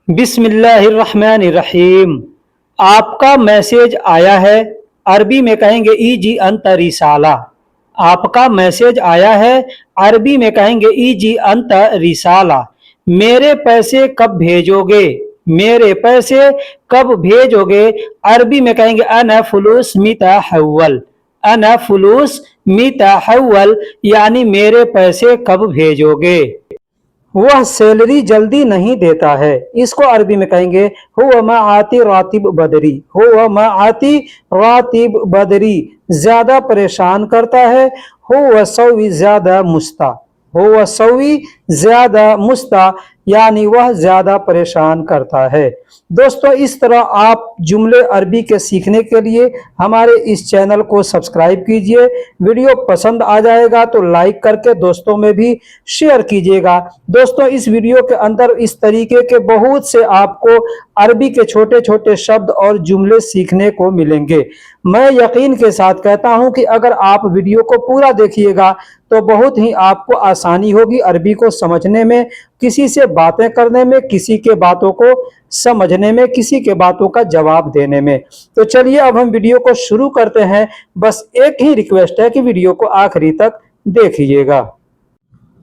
बिस्मिल्लाहिर्रहमानिर्रहीम। आपका मैसेज आया है। अरबी में कहेंगे ईजी अंत रिसाला। आपका मैसेज आया है। अरबी में कहेंगे ईजी अंत रिसाला। मेरे पैसे कब भेजोगे? मेरे पैसे कब भेजोगे? अरबी में कहेंगे अना फुलूस मितहव्वल। अना फुलूस मितहव्वल यानी मेरे पैसे कब भेजोगे। वह सैलरी जल्दी नहीं देता है। इसको अरबी में कहेंगे हुवा मा आती रातिब बदरी। हुवा मा आती रातिब बदरी ज्यादा परेशान करता है। हुवा सवी ज्यादा मुस्ता। हुवा सवी ज्यादा मुस्ता यानी वह ज्यादा परेशान करता है। दोस्तों, इस तरह आप जुमले अरबी के सीखने के लिए हमारे इस चैनल को सब्सक्राइब कीजिए। वीडियो पसंद आ जाएगा तो लाइक करके दोस्तों में भी शेयर कीजिएगा। दोस्तों, इस वीडियो के अंदर इस तरीके के बहुत से आपको अरबी के छोटे छोटे शब्द और जुमले सीखने को मिलेंगे। मैं यकीन के साथ कहता हूं कि अगर आप वीडियो को पूरा देखिएगा तो बहुत ही आपको आसानी होगी अरबी को समझने में, किसी से बातें करने में, किसी के बातों को समझने में, किसी के बातों का जवाब देने में। तो चलिए अब हम वीडियो को शुरू करते हैं। बस एक ही रिक्वेस्ट है कि वीडियो को आखिरी तक देखिएगा।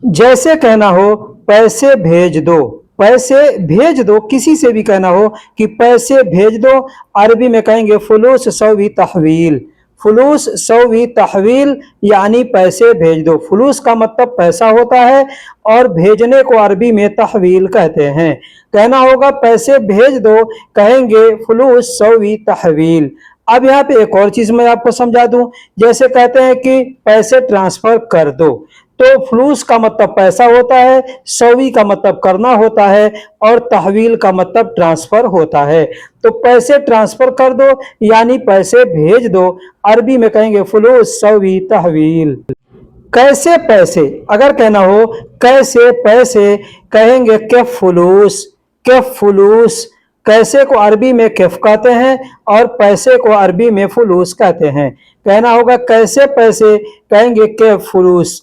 जैसे कहना हो पैसे भेज दो। पैसे भेज दो, किसी से भी कहना हो कि पैसे भेज दो, अरबी में कहेंगे फुलूस सवी तहवील। फुलूस सवी तहवील यानी पैसे भेज दो। फुलूस का मतलब पैसा होता है और भेजने को अरबी में तहवील कहते हैं। कहना होगा पैसे भेज दो, कहेंगे फुलूस सवी तहवील। अब यहाँ पे एक और चीज मैं आपको समझा दूं। जैसे कहते हैं कि पैसे ट्रांसफर कर दो, तो फ्लूस का मतलब पैसा होता है, सवी का मतलब करना होता है और तहवील का मतलब ट्रांसफर होता है। तो पैसे ट्रांसफर कर दो यानी पैसे भेज दो, अरबी में कहेंगे फ्लूस सवी तहवील। कैसे पैसे, अगर कहना हो कैसे पैसे, कहेंगे कैफ फुलूस। कैफ फुलूस, कैसे को अरबी में कैफ कहते हैं और पैसे को अरबी में फुलूस कहते हैं। कहना होगा कैसे पैसे, कहेंगे कैफ फुलूस।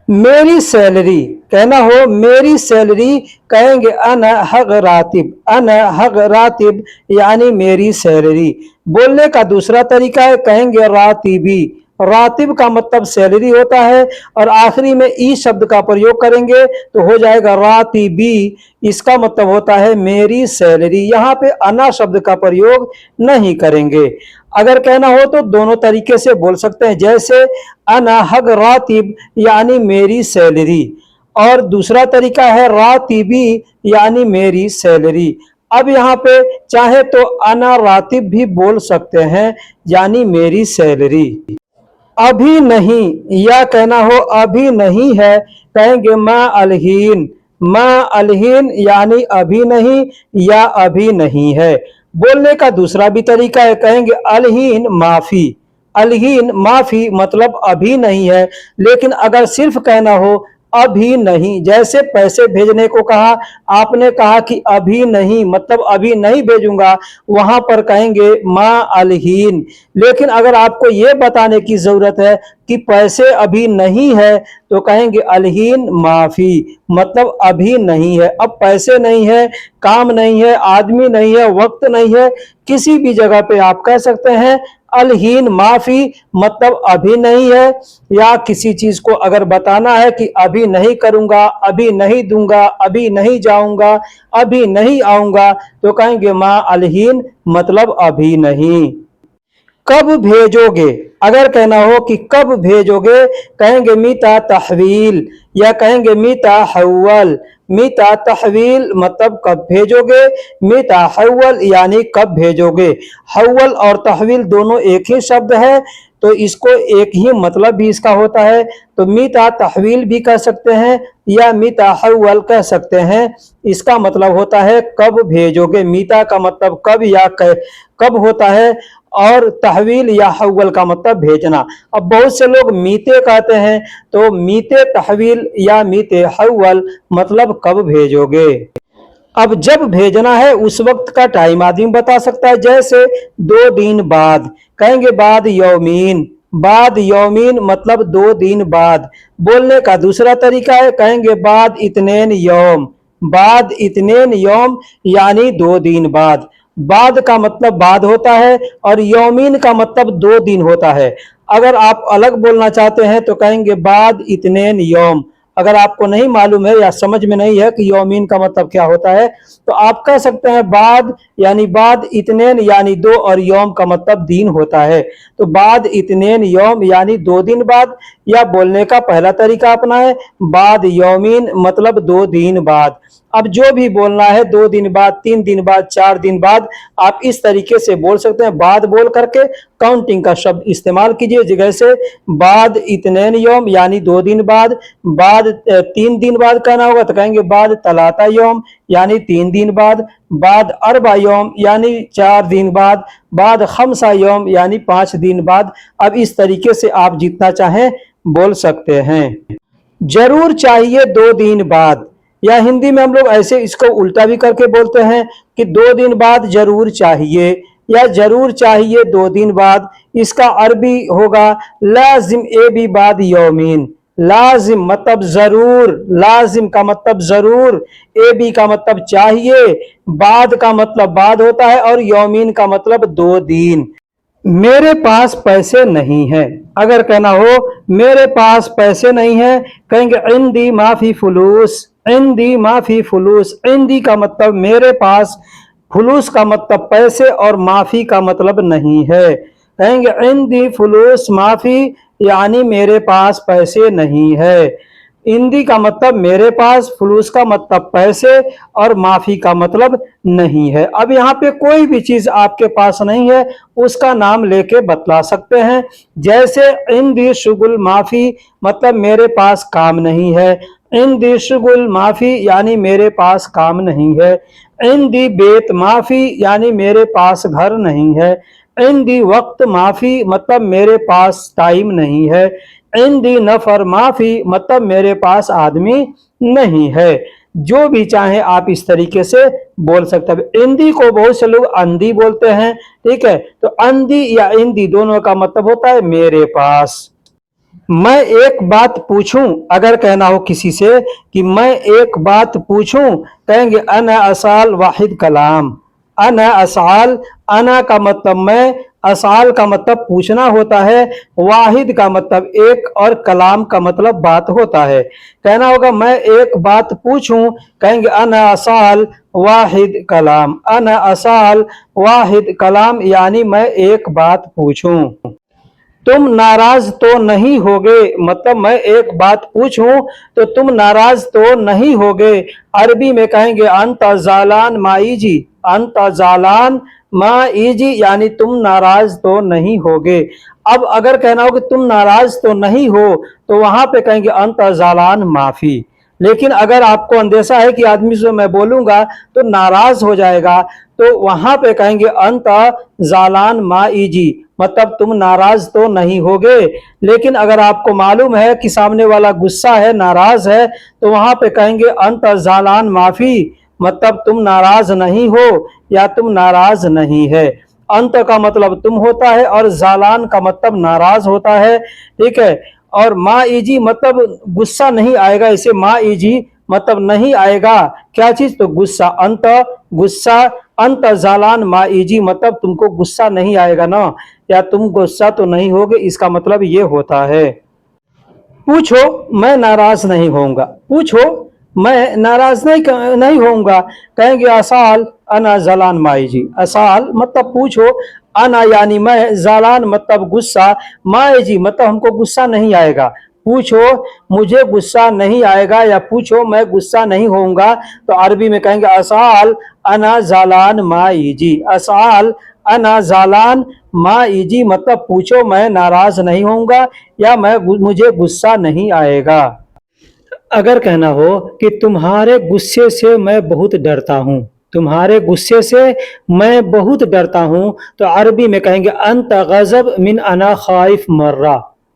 मेरी सैलरी, कहना हो मेरी सैलरी, कहेंगे अना हक रातिब। अना हक रातिब यानी मेरी सैलरी। बोलने का दूसरा तरीका है, कहेंगे रातिबी। रातिब का मतलब सैलरी होता है और आखिरी में ई शब्द का प्रयोग करेंगे तो हो जाएगा रातिबी। इसका मतलब होता है मेरी सैलरी। यहाँ पे अना शब्द का प्रयोग नहीं करेंगे। अगर कहना हो तो दोनों तरीके से बोल सकते हैं, जैसे अना हक रातिब यानी मेरी सैलरी, और दूसरा तरीका है रातिबी यानी मेरी सैलरी। अब यहाँ पे चाहे तो अना रातिब भी बोल सकते हैं यानी मेरी सैलरी। अभी नहीं, या कहना हो अभी नहीं है, कहेंगे मा अलहीन। मा अलहीन यानी अभी नहीं या अभी नहीं है। बोलने का दूसरा भी तरीका है, कहेंगे अलहीन माफी। अलहीन माफी मतलब अभी नहीं है। लेकिन अगर सिर्फ कहना हो अभी नहीं, जैसे पैसे भेजने को कहा, आपने कहा कि अभी नहीं मतलब अभी नहीं भेजूंगा, वहां पर कहेंगे मा अलहीन। लेकिन अगर आपको ये बताने की जरूरत है कि पैसे अभी नहीं है तो कहेंगे अलहीन माफी, मतलब अभी नहीं है। अब पैसे नहीं है, काम नहीं है, आदमी नहीं है, वक्त नहीं है, किसी भी जगह पे आप कह सकते हैं अलहीन माफी, मतलब अभी नहीं है। या किसी चीज को अगर बताना है कि अभी नहीं करूंगा, अभी नहीं दूंगा, अभी नहीं जाऊंगा, अभी नहीं आऊंगा, तो कहेंगे मा अलहीन, मतलब अभी नहीं। कब भेजोगे, अगर कहना हो कि कब भेजोगे, कहेंगे मीता तहवील या कहेंगे मीता हव्वल। मीता तहवील मतलब कब भेजोगे, मीता हव्वल यानी कब भेजोगे। हव्वल और तहवील दोनों एक ही शब्द है तो इसको एक ही मतलब भी इसका होता है। तो मीता तहवील भी कह सकते हैं या मीता हव्वल कह सकते हैं। इसका मतलब होता है कब भेजोगे। मीता का मतलब कब या कब होता है और तहवील या हव्वल का मतलब भेजना। अब बहुत से लोग मीते कहते हैं, तो मीते तहवील या मीते हव्वल मतलब कब भेजोगे। अब जब भेजना है उस वक्त का टाइम आदमी बता सकता है, जैसे 2 दिन बाद, कहेंगे बाद यौमीन। बाद यौमीन मतलब 2 दिन बाद। बोलने का दूसरा तरीका है, कहेंगे बाद इतनेन यौम। बाद इतनेन यौम यानी 2 दिन बाद। बाद का मतलब बाद होता है और यौमीन का मतलब 2 दिन होता है। अगर आप अलग बोलना चाहते हैं तो कहेंगे बाद इतनेन यौम। अगर आपको नहीं मालूम है या समझ में नहीं है कि यौमीन का मतलब क्या होता है तो आप कह सकते हैं बाद इतनेन यानी 2 और यौम का मतलब दिन होता है। तो बाद इतनेन यौम यानी 2 दिन बाद, या बोलने का पहला तरीका अपना है बाद यौमीन मतलब 2 दिन बाद। अब जो भी बोलना है 2 दिन बाद, 3 दिन बाद, 4 दिन बाद, आप इस तरीके से बोल सकते हैं। बाद बोल करके काउंटिंग का शब्द इस्तेमाल कीजिए, जैसे बाद इतनेन यौम यानी 2 दिन बाद। बाद 3 दिन बाद कहना होगा तो कहेंगे बाद तलाता यौम यानी 3 दिन बाद। बाद अरबा यौम यानी 4 दिन बाद। बाद खमसा यौम यानी 5 दिन बाद। अब इस तरीके से आप जितना चाहें बोल सकते हैं। जरूर चाहिए 2 दिन बाद, या हिंदी में हम लोग ऐसे इसको उल्टा भी करके बोलते हैं कि 2 दिन बाद जरूर चाहिए, या जरूर चाहिए 2 दिन बाद। इसका अरबी होगा लाजिम ए बी बाद यौमीन। लाजिम मतलब जरूर, लाजिम का मतलब जरूर, ए बी का मतलब चाहिए, बाद का मतलब बाद होता है और यौमीन का मतलब 2 दिन। मेरे पास पैसे नहीं है, अगर कहना हो मेरे पास पैसे नहीं है कहेंगे इंदी माफी फुलूस। इंदी माफी फुलूस, इंदी का मतलब मेरे पास, फुलूस का मतलब पैसे और माफी का मतलब नहीं है। कहेंगे इंदी फुलूस माफी यानी मेरे पास पैसे नहीं है। इंदी का मतलब मेरे पास, फुलूस का मतलब पैसे और माफी का मतलब नहीं है। अब यहाँ पे कोई भी चीज आपके पास नहीं है उसका नाम लेके बतला सकते हैं। जैसे इंदी शुगुल माफी मतलब मेरे पास काम नहीं है। इंदी शुगुल माफी यानी मेरे पास काम नहीं है। इंदी बेत माफी यानी मेरे पास घर नहीं है। इंदी वक्त माफी मतलब मेरे पास टाइम नहीं है। इंदी नफर माफी मतलब मेरे पास आदमी नहीं है। जो भी चाहे आप इस तरीके से बोल सकते हैं। इंदी को बहुत से लोग अंधी बोलते हैं, ठीक है, तो अंधी या इंदी दोनों का मतलब होता है मेरे पास। मैं एक बात पूछूं, अगर कहना हो किसी से कि मैं एक बात पूछूं कहेंगे अना असाल वाहिद कलाम। अना असाल, अना का मतलब मैं, असाल का मतलब पूछना होता है, वाहिद का मतलब एक और कलाम का मतलब बात होता है। कहना होगा मैं एक बात पूछूं कहेंगे अना असाल वाहिद कलाम। अना असाल वाहिद कलाम यानी मैं एक बात पूछूं। तुम नाराज तो नहीं होगे, मतलब मैं एक बात पूछूं तो तुम नाराज तो नहीं होगे। अरबी में कहेंगे अंत जालान माईजी। अंत जालान माईजी यानी तुम नाराज तो नहीं होगे। अब अगर कहना हो कि तुम नाराज तो नहीं हो तो वहां पे कहेंगे अंत जालान माफी। लेकिन अगर आपको अंदेशा है कि आदमी से मैं बोलूंगा तो नाराज हो जाएगा तो वहां पे कहेंगे अंत जालान माईजी, मतलब तुम नाराज तो नहीं होगे। लेकिन अगर आपको मालूम है कि सामने वाला गुस्सा है, नाराज है, तो वहां पे कहेंगे अंत जालान माफी, मतलब तुम नाराज नहीं हो या तुम नाराज नहीं है। अंत का मतलब तुम होता है और जालान का मतलब नाराज होता है, ठीक है। और माईजी मतलब गुस्सा नहीं आएगा, इसे माईजी मतलब नहीं आएगा क्या चीज, तो गुस्सा। अंत गुस्सा, अंत जालान माईजी मतलब तुमको गुस्सा नहीं आएगा ना, या तुम गुस्सा तो नहीं होगे, इसका मतलब ये होता है। पूछो मैं नाराज नहीं होऊंगा। पूछो मैं नाराज नहीं होऊंगा कहेंगे असाल अना जलान माई जी। असाल मतलब पूछो, अना यानी मैं, जालान मतलब गुस्सा, माई जी मतलब हमको गुस्सा नहीं आएगा। पूछो मुझे गुस्सा नहीं आएगा या पूछो मैं गुस्सा नहीं होऊंगा तो अरबी में कहेंगे असाल अना जालान माई जी। असाल अना जालान माईजी मतलब पूछो मैं नाराज नहीं होऊंगा या मुझे गुस्सा नहीं आएगा। अगर कहना हो कि तुम्हारे गुस्से से मैं बहुत डरता हूँ, तुम्हारे गुस्से से मैं बहुत डरता हूँ, तो अरबी में कहेंगे अंत गजब मिन अना खाइफ मर्रा।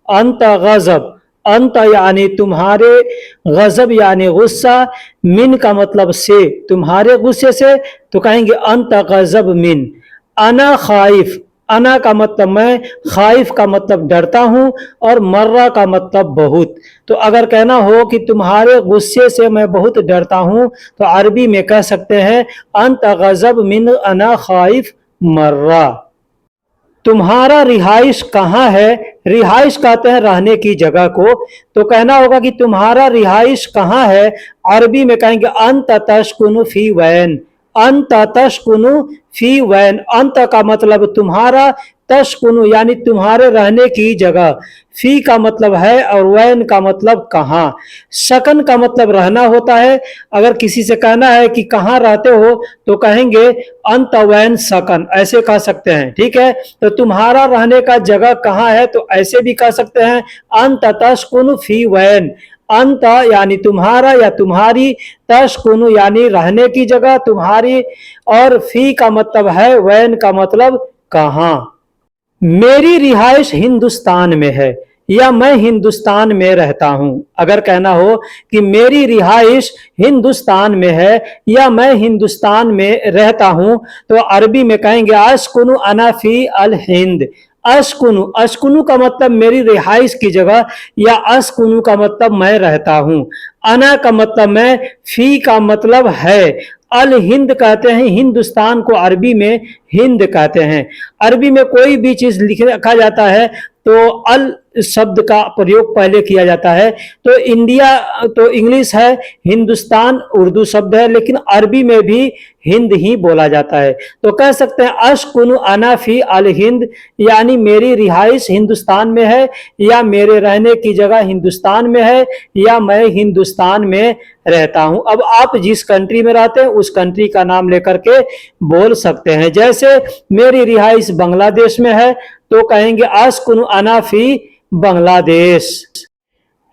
अंत गजब, अंत यानी तुम्हारे, गजब यानी गुस्सा, मिन का मतलब से, तुम्हारे गुस्से से, तो कहेंगे अंत गजब मिन। अना खाइफ, अना का मतलब मैं, खाइफ का मतलब डरता हूं, और मर्रा का मतलब बहुत। तो अगर कहना हो कि तुम्हारे गुस्से से मैं बहुत डरता हूं तो अरबी में कह सकते हैं अंत गजब मिन अना खाइफ मर्रा। तुम्हारा रिहाइश कहाँ है? रिहाइश कहते हैं रहने की जगह को। तो कहना होगा कि तुम्हारा रिहाइश कहाँ है? अरबी में कहेंगे अंत तस्कुनु फी वैन। अंत तस्कुनु फी वैन। अंत का मतलब तुम्हारा, तस्कुनु यानी तुम्हारे रहने की जगह, फी का मतलब है और वैन का मतलब कहाँ। सकन का मतलब रहना होता है। अगर किसी से कहना है कि कहाँ रहते हो तो कहेंगे अंत वैन सकन, ऐसे कह सकते हैं। ठीक है, तो तुम्हारा रहने का जगह कहाँ है तो ऐसे भी कह सकते हैं अंत तस्कुनु फी वैन। अंत यानी तुम्हारा या तुम्हारी, तस्कुनु यानी रहने की जगह तुम्हारी, और फी का मतलब है, वैन का मतलब कहाँ। मेरी रिहाइश हिंदुस्तान में है या मैं हिंदुस्तान में रहता हूं। अगर कहना हो कि मेरी रिहाइश हिंदुस्तान में है या मैं हिंदुस्तान में रहता हूं तो अरबी में कहेंगे अस्कुनु अना फी अल हिंद। अस्कुनु, अस्कुनु का मतलब मेरी रिहाइश की जगह, या अस्कुनु का मतलब मैं रहता हूं। अना का मतलब मैं, फी का मतलब है। अल हिंद कहते हैं हिंदुस्तान को, अरबी में हिंद कहते हैं। अरबी में कोई भी चीज लिखा जाता है तो अल शब्द का प्रयोग पहले किया जाता है। तो इंडिया तो इंग्लिश है, हिंदुस्तान उर्दू शब्द है, लेकिन अरबी में भी हिंद ही बोला जाता है। तो कह सकते हैं अस्कुनु अना फी अल हिंद, यानी मेरी रिहाइश हिंदुस्तान में है या मेरे रहने की जगह हिंदुस्तान में है या मैं हिंदुस्तान में रहता हूं। अब आप जिस कंट्री में रहते हैं उस कंट्री का नाम लेकर के बोल सकते हैं। जैसे मेरी रिहाइश बांग्लादेश में है तो कहेंगे अस्कुनु अना फी बांग्लादेश।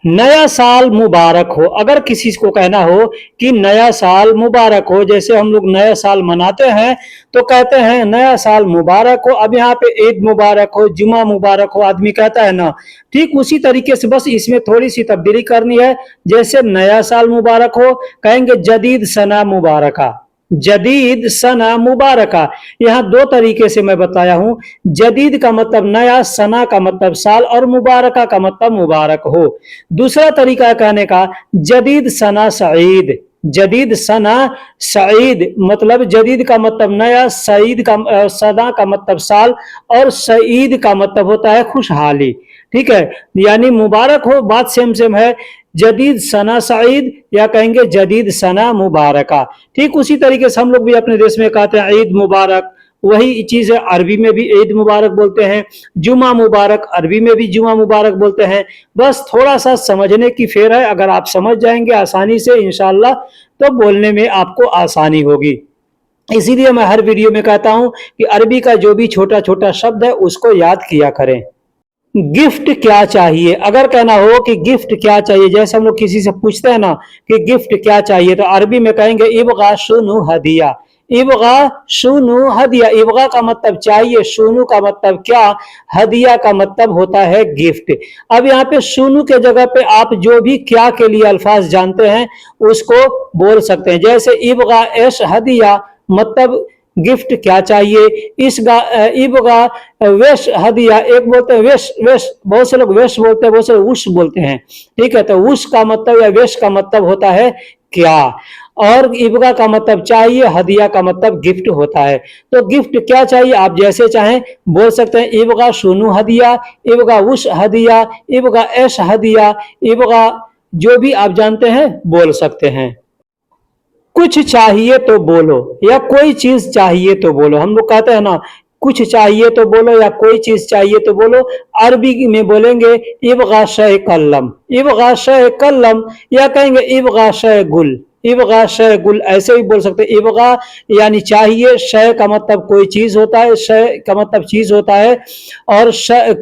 नया साल मुबारक हो। अगर किसी को कहना हो कि नया साल मुबारक हो, जैसे हम लोग नया साल मनाते हैं तो कहते हैं नया साल मुबारक हो। अब यहाँ पे ईद मुबारक हो, जुमा मुबारक हो आदमी कहता है ना, ठीक उसी तरीके से बस इसमें थोड़ी सी तब्दीली करनी है। जैसे नया साल मुबारक हो कहेंगे जदीद सना मुबारका। जदीद सना मुबारका। यहाँ दो तरीके से मैं बताया हूं। जदीद का मतलब नया, सना का मतलब साल, और मुबारका का मतलब मुबारक हो। दूसरा तरीका कहने का जदीद सना सईद। जदीद सना सईद मतलब जदीद का मतलब नया, सईद का सना का मतलब साल, और सईद का मतलब होता है खुशहाली। ठीक है, यानी मुबारक हो, बात सेम सेम है। जदीद सना सईद या कहेंगे जदीद सना मुबारका। ठीक उसी तरीके से हम लोग भी अपने देश में कहते हैं ईद मुबारक, वही चीज है अरबी में भी ईद मुबारक बोलते हैं। जुमा मुबारक अरबी में भी जुमा मुबारक बोलते हैं। बस थोड़ा सा समझने की फेर है। अगर आप समझ जाएंगे आसानी से इंशाल्लाह तो बोलने में आपको आसानी होगी। इसीलिए मैं हर वीडियो में कहता हूं कि अरबी का जो भी छोटा छोटा शब्द है उसको याद किया करें। गिफ्ट क्या चाहिए? अगर कहना हो कि गिफ्ट क्या चाहिए, जैसे हम लोग किसी से पूछते हैं ना कि गिफ्ट क्या चाहिए, तो अरबी में कहेंगे इबगा शुनु हदिया। इबगा शुनु हदिया। इबगा का मतलब चाहिए, शुनु का मतलब क्या, हदिया का मतलब होता है गिफ्ट। अब यहाँ पे शुनु के जगह पे आप जो भी क्या के लिए अल्फाज जानते हैं उसको बोल सकते हैं। जैसे इबगा एश हदिया मतलब गिफ्ट क्या चाहिए। इबगा वेश हदिया, एक बोलते हैं वेश, वेश बहुत से लोग वेश बोलते हैं, बहुत से लोग उश बोलते हैं। ठीक है, तो उश का मतलब या वेश का मतलब होता है क्या, और इबगा का मतलब चाहिए, हदिया का मतलब गिफ्ट होता है। तो गिफ्ट क्या चाहिए आप जैसे चाहें बोल सकते हैं। इबगा शुनु हदिया, इबगा उश हदिया, इबगा एश हदिया, इबगा जो भी आप जानते हैं बोल सकते हैं। कुछ चाहिए तो बोलो या कोई चीज चाहिए तो बोलो। हम लोग कहते हैं ना कुछ चाहिए तो बोलो या कोई चीज चाहिए तो बोलो। अरबी में बोलेंगे इबगा शय कल्लम। इबगा शय कल्लम या कहेंगे इबगा शय गुल। इबगा शय गुल ऐसे भी बोल सकते हैं। इबगा यानी चाहिए, शय का मतलब कोई चीज होता है, शय का मतलब चीज होता है, और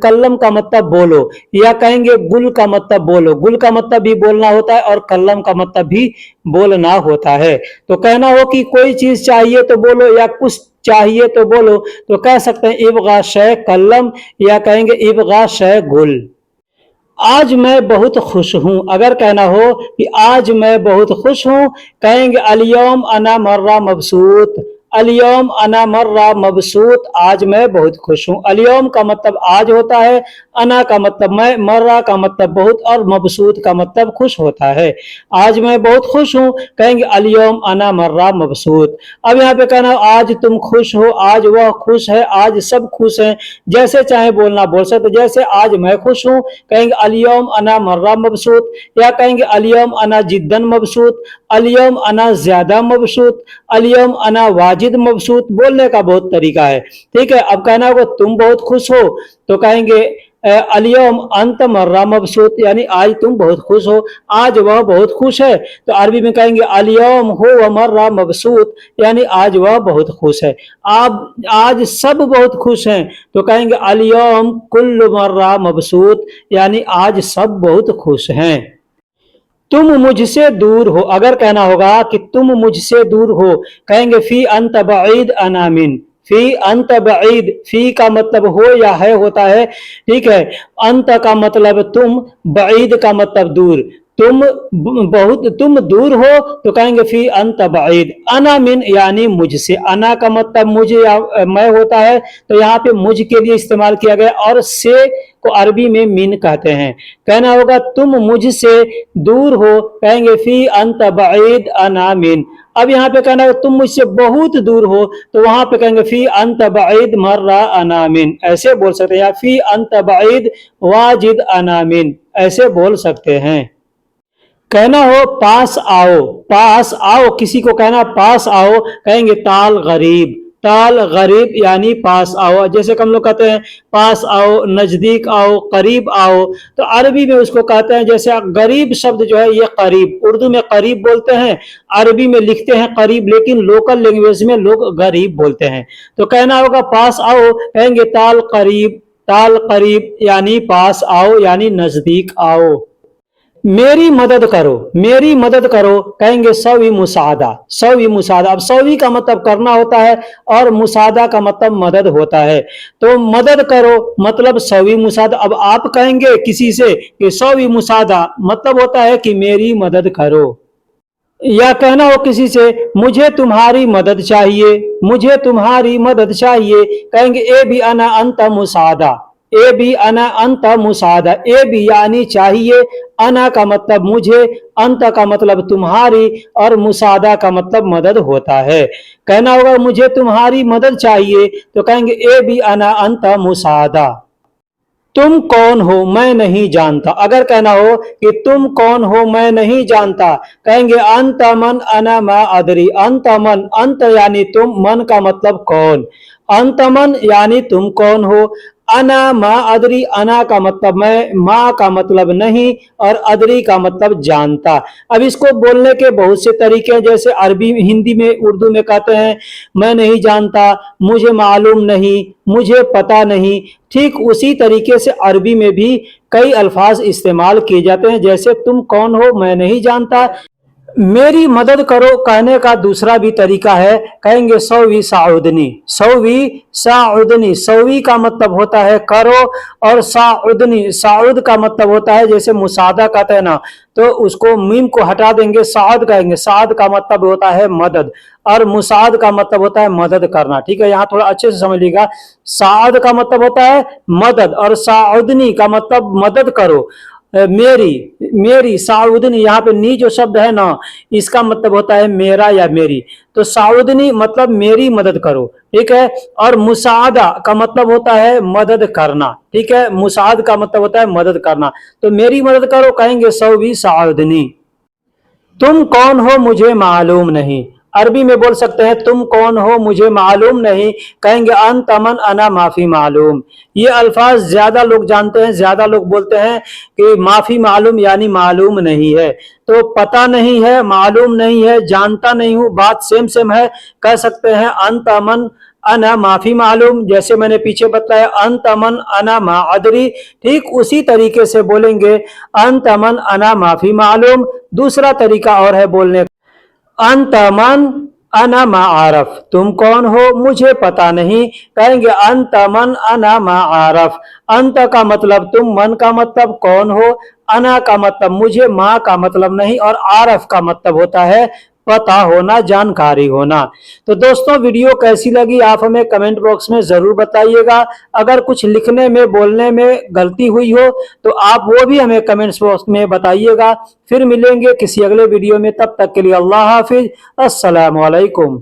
कल्लम का मतलब बोलो, या कहेंगे गुल का मतलब बोलो। गुल का मतलब भी बोलना होता है और कल्लम का मतलब भी बोलना होता है। तो कहना हो कि कोई चीज चाहिए तो बोलो या कुछ चाहिए तो बोलो तो कह सकते हैं इबगा शय कल्लम या कहेंगे इबगा शय गुल। आज मैं बहुत खुश हूं। अगर कहना हो कि आज मैं बहुत खुश हूं कहेंगे अलियौम अना मर्रा मबसूत। अलियौम अना मर्रा मबसूत, आज मैं बहुत खुश हूँ। अलियौम का मतलब आज होता है, अना का मतलब मैं, मर्रा का मतलब बहुत, और मबसूत का मतलब खुश होता है। आज मैं बहुत खुश हूँ, कहेंगे अलियौम अना मर्रा मबसूत। अब यहाँ पे कहना आज तुम खुश हो, आज वह खुश है, आज सब खुश हैं, जैसे चाहे बोलना बोल सकते। जैसे आज मैं खुश हूँ, कहेंगे अलियौम अना मर्रा मबसूत, या कहेंगे अलियौम अना जिद्दन मबसूत, अलियौम अना ज्यादा मबसूत, अलियौम अना वाजिद मबसूत। बोलने का बहुत तरीका है, ठीक है। अब कहना होगा तुम बहुत खुश हो, तो कहेंगे अलियौम अंत मर्रा मबसूत, यानी आज तुम बहुत खुश हो, आज वह बहुत खुश है। तो अरबी में कहेंगे अलियौम हो व मर्रा मबसूत, यानी आज वह बहुत खुश है। आप आज सब बहुत खुश हैं, तो कहेंगे अलियौम कुल्लु मर्रा मबसूत, यानी आज सब बहुत खुश हैं। तुम मुझसे दूर हो, अगर कहना होगा कि तुम मुझसे दूर हो, कहेंगे फी अंत बईद अना मिन, फी अंत बईद, फी का मतलब हो या है होता है, ठीक है। अंत का मतलब तुम, बईद का मतलब दूर, तुम बहुत, तुम दूर हो, तो कहेंगे फी अंत बईद। अना मिन यानी मुझसे, अना का मतलब मुझे या मैं होता है, तो यहाँ पे मुझ के लिए इस्तेमाल किया गया, और से को अरबी में मिन कहते हैं। कहना होगा तुम मुझसे दूर हो, कहेंगे फी अंत बईद अना मिन। अब यहाँ पे कहना है तुम मुझसे बहुत दूर हो, तो वहां पे कहेंगे फी अंत बईद मर्रा अना मिन, ऐसे बोल सकते हैं। या फी अंत बईद वाजिद अना मिन, ऐसे बोल सकते हैं। कहना हो पास आओ, पास आओ, किसी को कहना पास आओ, कहेंगे ताल गरीब, ताल गरीब यानी पास आओ। जैसे हम लोग कहते हैं पास आओ, नजदीक आओ, करीब आओ, तो अरबी में उसको कहते हैं, जैसे गरीब शब्द जो है ये करीब, उर्दू में करीब बोलते हैं, अरबी में लिखते हैं करीब, लेकिन लोकल लैंग्वेज में लोग गरीब बोलते हैं। तो कहना होगा पास आओ, कहेंगे ताल करीब, ताल करीब यानी पास आओ, यानी नजदीक आओ। मेरी मदद करो, मेरी मदद करो, कहेंगे सवी मुसादा, सवी मुसादा। अब सवी का मतलब करना होता है, और मुसादा का मतलब मदद होता है। तो मदद करो मतलब सवी मुसादा। अब आप कहेंगे किसी से कि सवी मुसादा, मतलब होता है कि मेरी मदद करो। या कहना हो किसी से मुझे तुम्हारी मदद चाहिए, मुझे तुम्हारी मदद चाहिए, कहेंगे ए भी अना अंत मुसादा, ए भी अना अंत मुसादा। ए भी यानी चाहिए, अना का मतलब मुझे, अंत का मतलब तुम्हारी, और मुसादा का मतलब मदद होता है। कहना होगा मुझे तुम्हारी मदद चाहिए, तो कहेंगे ए भी अना अंत मुसादा। तुम कौन हो मैं नहीं जानता, अगर कहना हो कि तुम कौन हो मैं नहीं जानता, कहेंगे अंत मन अना मा अदरी। अंत मन, अंत यानी तुम, मन का मतलब कौन, अंत मन यानी तुम कौन हो। अना मा अदरी, अना का मतलब मैं, मा का मतलब नहीं, और अदरी का मतलब जानता। अब इसको बोलने के बहुत से तरीके हैं, जैसे अरबी हिंदी में उर्दू में कहते हैं मैं नहीं जानता, मुझे मालूम नहीं, मुझे पता नहीं। ठीक उसी तरीके से अरबी में भी कई अल्फाज इस्तेमाल किए जाते हैं, जैसे तुम कौन हो मैं नहीं जानता। मेरी मदद करो कहने का दूसरा भी तरीका है, कहेंगे सौवी साउदनी, सौवी साउदनी। सौवी का मतलब होता है करो, और साउदनी, साउद का मतलब होता है जैसे मुसादा कहते हैं ना, तो उसको मीम को हटा देंगे, साद कहेंगे। साद का मतलब होता है मदद, और मुसाद का मतलब होता है मदद करना, ठीक है। यहाँ थोड़ा अच्छे से समझ लीजिएगा, साद का मतलब होता है मदद, और साउदनी का मतलब मदद करो। मेरी, मेरी साउदनी, यहाँ पे नी जो शब्द है ना, इसका मतलब होता है मेरा या मेरी। तो साउदनी मतलब मेरी मदद करो, ठीक है। और मुसादा का मतलब होता है मदद करना, ठीक है। मुसाद का मतलब होता है मदद करना, तो मेरी मदद करो, कहेंगे सौवी साउदनी। तुम कौन हो मुझे मालूम नहीं, अरबी में बोल सकते हैं तुम कौन हो मुझे मालूम नहीं, कहेंगे अंत मन अना माफी मालूम। ये अल्फाज ज्यादा लोग जानते हैं, ज्यादा लोग बोलते हैं कि माफी मालूम यानी मालूम नहीं है। तो पता नहीं है, मालूम नहीं है, जानता नहीं हूं, बात सेम सेम है। कह सकते हैं अंत मन अना माफी मालूम, जैसे मैंने पीछे बताया अंत मन अना मा अदरी, ठीक उसी तरीके से बोलेंगे अंत मन अना माफी मालूम। दूसरा तरीका और है बोलने का, अंत मन अना मा आरफ, तुम कौन हो मुझे पता नहीं, कहेंगे अंत मन अना मा आरफ। अंत का मतलब तुम, मन का मतलब कौन हो, अना का मतलब मुझे, मा का मतलब नहीं, और आरफ का मतलब होता है पता होना, जानकारी होना। तो दोस्तों वीडियो कैसी लगी आप हमें कमेंट बॉक्स में जरूर बताइएगा। अगर कुछ लिखने में बोलने में गलती हुई हो तो आप वो भी हमें कमेंट्स बॉक्स में बताइएगा। फिर मिलेंगे किसी अगले वीडियो में, तब तक के लिए अल्लाह हाफिज, अस्सलाम वालेकुम।